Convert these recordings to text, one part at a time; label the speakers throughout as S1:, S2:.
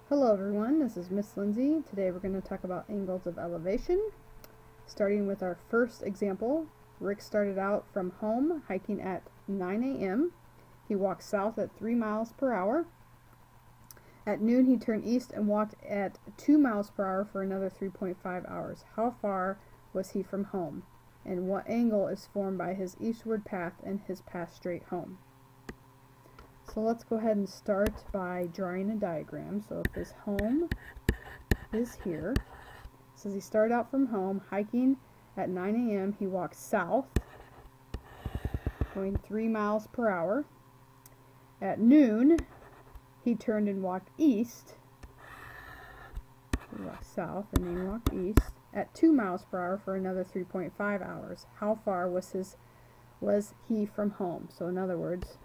S1: Hello everyone, this is Miss Lindsay. Today we're going to talk about angles of elevation. Starting with our first example, Rick started out from home hiking at 9 a.m. He walked south at 3 miles per hour. At noon he turned east and walked at 2 miles per hour for another 3.5 hours. How far was he from home? And what angle is formed by his eastward path and his path straight home? So let's go ahead and start by drawing a diagram. So if his home is here, it says he started out from home hiking at 9 a.m. He walked south, going 3 miles per hour. At noon, he turned and walked east. He walked south and then walked east at 2 miles per hour for another 3.5 hours. How far was he from home? So in other words,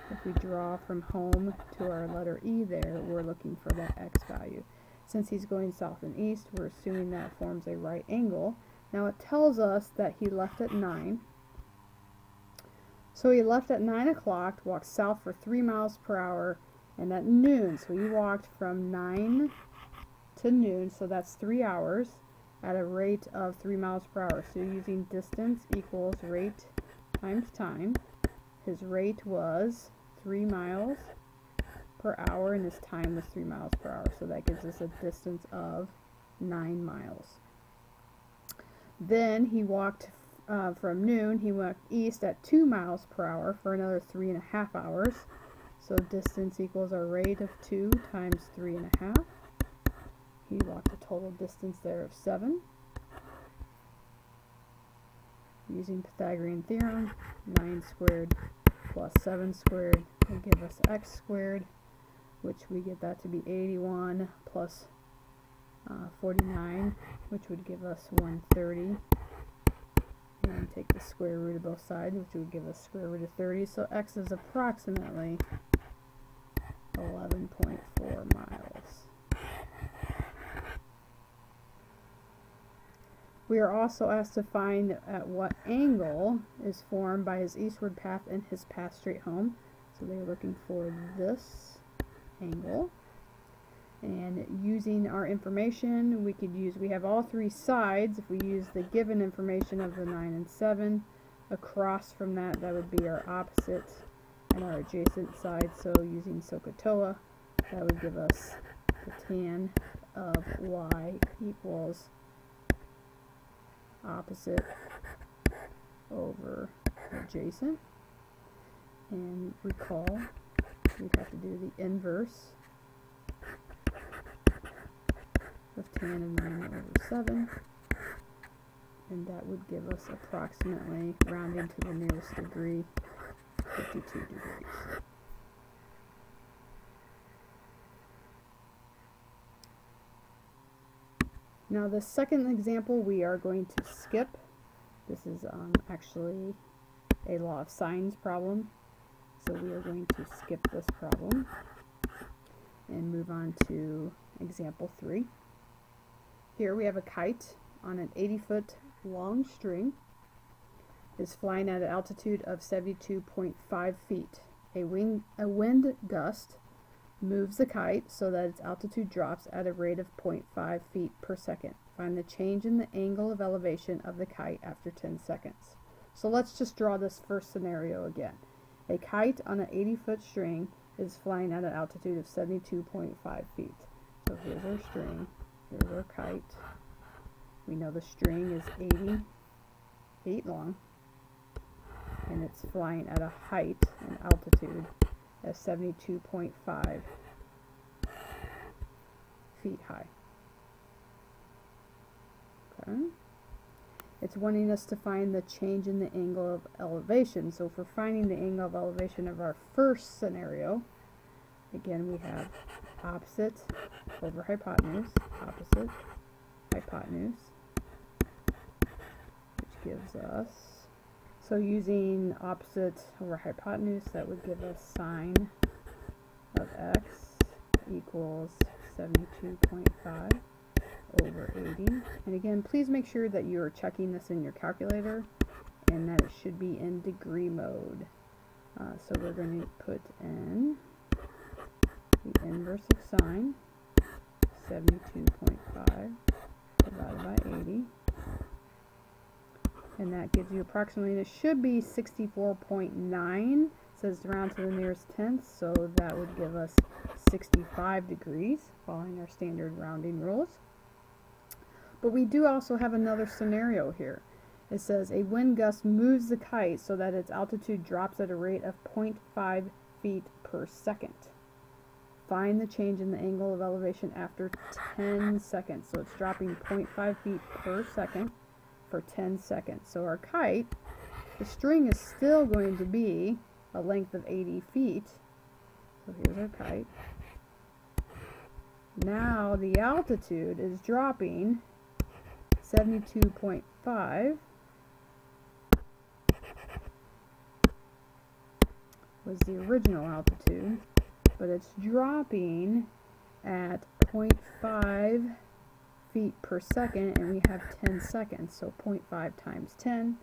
S1: if we draw from home to our letter E there, we're looking for that x value. Since he's going south and east, we're assuming that forms a right angle. Now it tells us that he left at 9. So he left at 9 o'clock, walked south for 3 miles per hour, and at noon, so he walked from 9 to noon, so that's 3 hours, at a rate of 3 miles per hour. So using distance equals rate times time. His rate was 3 miles per hour and his time was 3 miles per hour, so that gives us a distance of 9 miles. Then he walked from noon, he walked east at 2 miles per hour for another 3.5 hours, so distance equals our rate of 2 times 3.5. He walked a total distance there of 7. Using Pythagorean theorem, 9 squared plus 7 squared will give us x squared, which we get that to be 81 plus 49, which would give us 130. And take the square root of both sides, which would give us square root of 30. So x is approximately 11.4 miles. We are also asked to find at what angle is formed by his eastward path and his path straight home. So they're looking for this angle. And using our information, we have all three sides. If we use the given information of the 9 and 7, across from that, that would be our opposite and our adjacent side. So using SOHCAHTOA, that would give us the tan of y equals opposite over adjacent. And recall, we'd have to do the inverse of tan of 9 over 7, and that would give us approximately, rounding to the nearest degree, 52 degrees. Now the second example we are going to skip. This is actually a law of sines problem, so we are going to skip this problem and move on to example 3. Here we have a kite on an 80-foot long string. It is flying at an altitude of 72.5 feet. A wind gust moves the kite so that its altitude drops at a rate of 0.5 feet per second. Find the change in the angle of elevation of the kite after 10 seconds. So let's just draw this first scenario again. A kite on an 80-foot string is flying at an altitude of 72.5 feet. So here's our string, here's our kite. We know the string is 80 feet long, and it's flying at a height and altitude of 72.5 feet high. Okay. It's wanting us to find the change in the angle of elevation. So for finding the angle of elevation of our first scenario, again we have opposite over hypotenuse, opposite hypotenuse, which gives us, so using opposite over hypotenuse, that would give us sine of x equals 72.5 over 80. And again, please make sure that you are checking this in your calculator and that it should be in degree mode. So we're going to put in the inverse of sine, 72.5 divided by 80. And that gives you approximately, and it should be 64.9. It says round to the nearest tenth, so that would give us 65 degrees, following our standard rounding rules. But we do also have another scenario here. It says a wind gust moves the kite so that its altitude drops at a rate of 0.5 feet per second. Find the change in the angle of elevation after 10 seconds. So it's dropping 0.5 feet per second for 10 seconds. So our kite, the string is still going to be a length of 80 feet. So here's our kite. Now the altitude is dropping 72.5 was the original altitude, but it's dropping at 0.5 feet per second, and we have 10 seconds, so 0.5 times 10.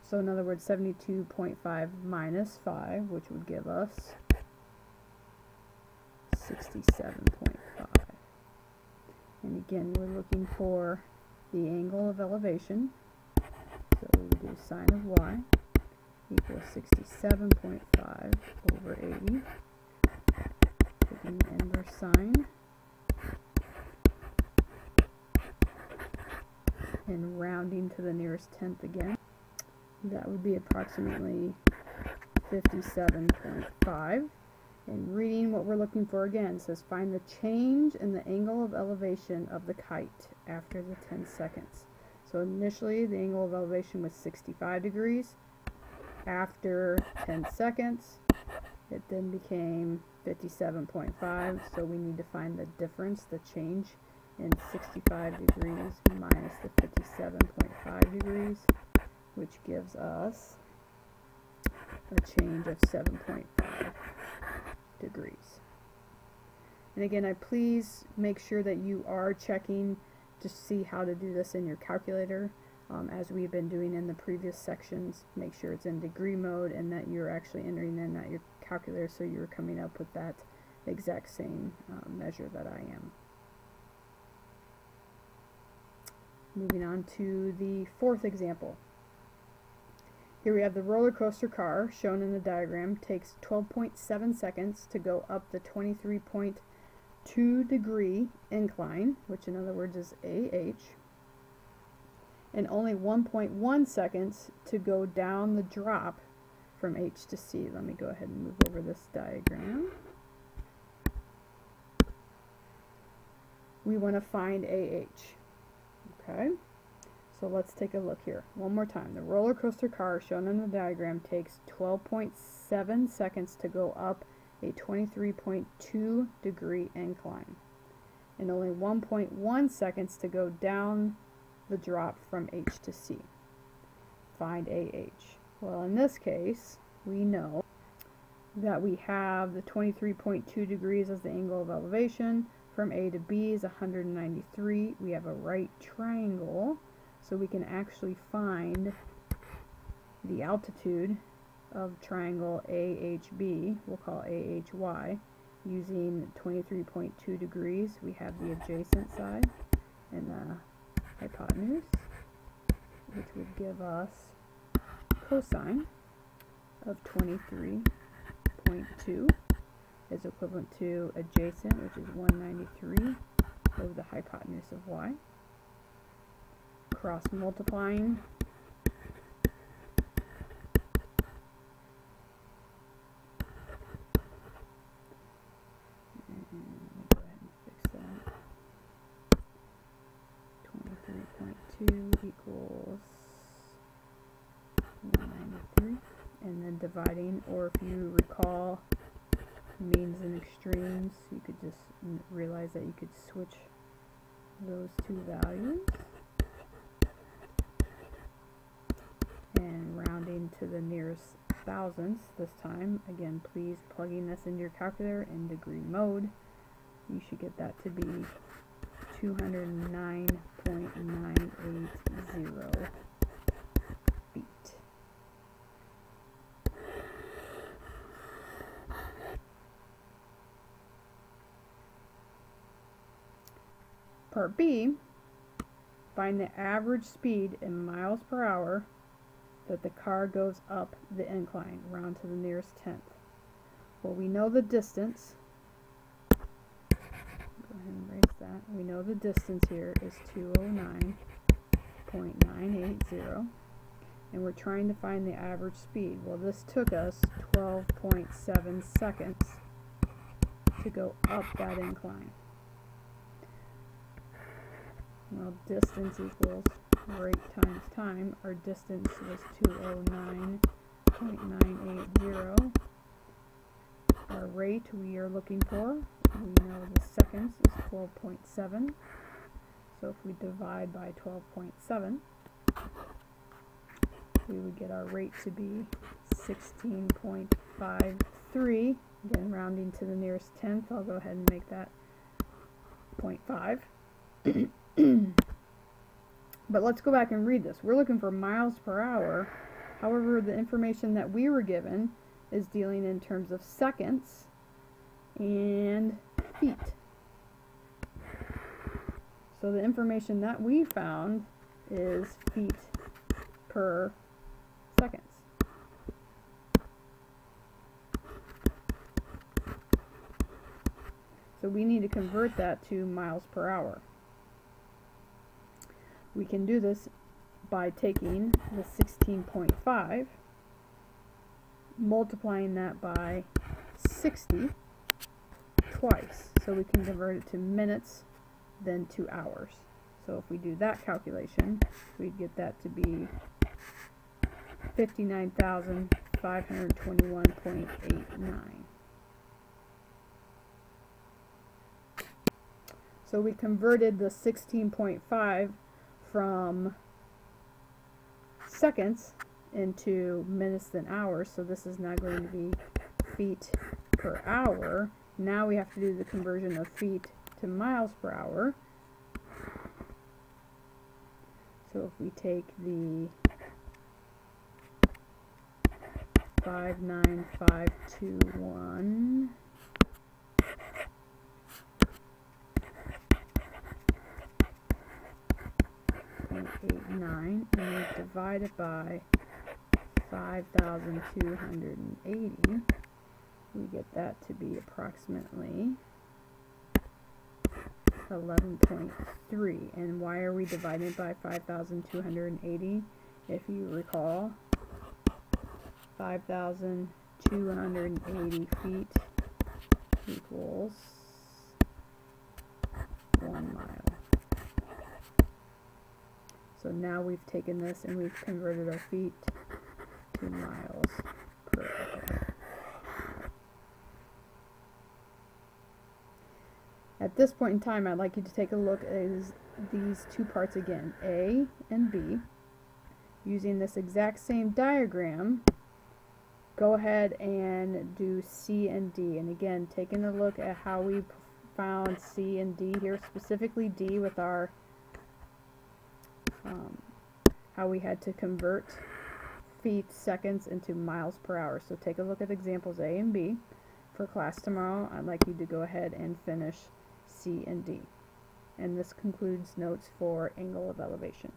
S1: So in other words, 72.5 minus 5, which would give us 67.5. And again, we're looking for the angle of elevation. So we would do sine of y equals 67.5 over 80. Taking the inverse sine. And rounding to the nearest tenth again. That would be approximately 57.5. And reading what we're looking for again, says find the change in the angle of elevation of the kite after the 10 seconds. So initially the angle of elevation was 65 degrees. After 10 seconds, it then became 57.5. So we need to find the difference, the change in 65 degrees minus the 57.5 degrees, which gives us a change of 7.5 degrees. And again, please make sure that you are checking to see how to do this in your calculator. As we've been doing in the previous sections, make sure it's in degree mode and that you're actually entering in at your calculator so you're coming up with that exact same measure that I am. Moving on to the fourth example. Here we have the roller coaster car shown in the diagram takes 12.7 seconds to go up the 23.2 degree incline, which in other words is AH, and only 1.1 seconds to go down the drop from H to C. Let me go ahead and move over this diagram. We want to find AH. Okay, so let's take a look here. One more time. The roller coaster car shown in the diagram takes 12.7 seconds to go up a 23.2 degree incline, and only 1.1 seconds to go down the drop from H to C. Find AH. Well, in this case, we know that we have the 23.2 degrees as the angle of elevation. From A to B is 193. We have a right triangle, so we can actually find the altitude of triangle AHB, we'll call AHY, using 23.2 degrees. We have the adjacent side and the hypotenuse, which would give us cosine of 23.2 is equivalent to adjacent, which is 193 over the hypotenuse of y. Cross multiplying equals 193, and then dividing, or if you recall means and extremes, you could just realize that you could switch those two values, and rounding to the nearest thousandths this time. Again, please plugging this into your calculator in degree mode, you should get that to be 209.980 feet. Part B, find the average speed in miles per hour that the car goes up the incline, round to the nearest tenth. Well, we know the distance. Go ahead and erase that. We know the distance here is 209.980, and we're trying to find the average speed. Well, this took us 12.7 seconds to go up that incline. Well, distance equals rate times time. Our distance was 209.980. Our rate we are looking for, we know the seconds is 12.7. So if we divide by 12.7, we would get our rate to be 16.53. Again, rounding to the nearest tenth, I'll go ahead and make that 0.5. But let's go back and read this. We're looking for miles per hour. However, the information that we were given is dealing in terms of seconds and feet. So the information that we found is feet per seconds. So we need to convert that to miles per hour. We can do this by taking the 16.5, multiplying that by 60 twice. So we can convert it to minutes, then to hours. So if we do that calculation, we'd get that to be 59,521.89. So we converted the 16.5 from seconds into minutes then hours, so this is now going to be feet per hour. Now we have to do the conversion of feet to miles per hour. So if we take the 59521 .89 and we divide it by 5,280, we get that to be approximately 11.3. And why are we dividing by 5,280? If you recall, 5,280 feet equals 1 mile. So now we've taken this and we've converted our feet to miles per hour. At this point in time, I'd like you to take a look at these two parts again, A and B. Using this exact same diagram, go ahead and do C and D. And again, taking a look at how we found C and D here, specifically D with our how we had to convert feet, seconds into miles per hour. So take a look at examples A and B. For class tomorrow, I'd like you to go ahead and finish C and D. And this concludes notes for angle of elevation.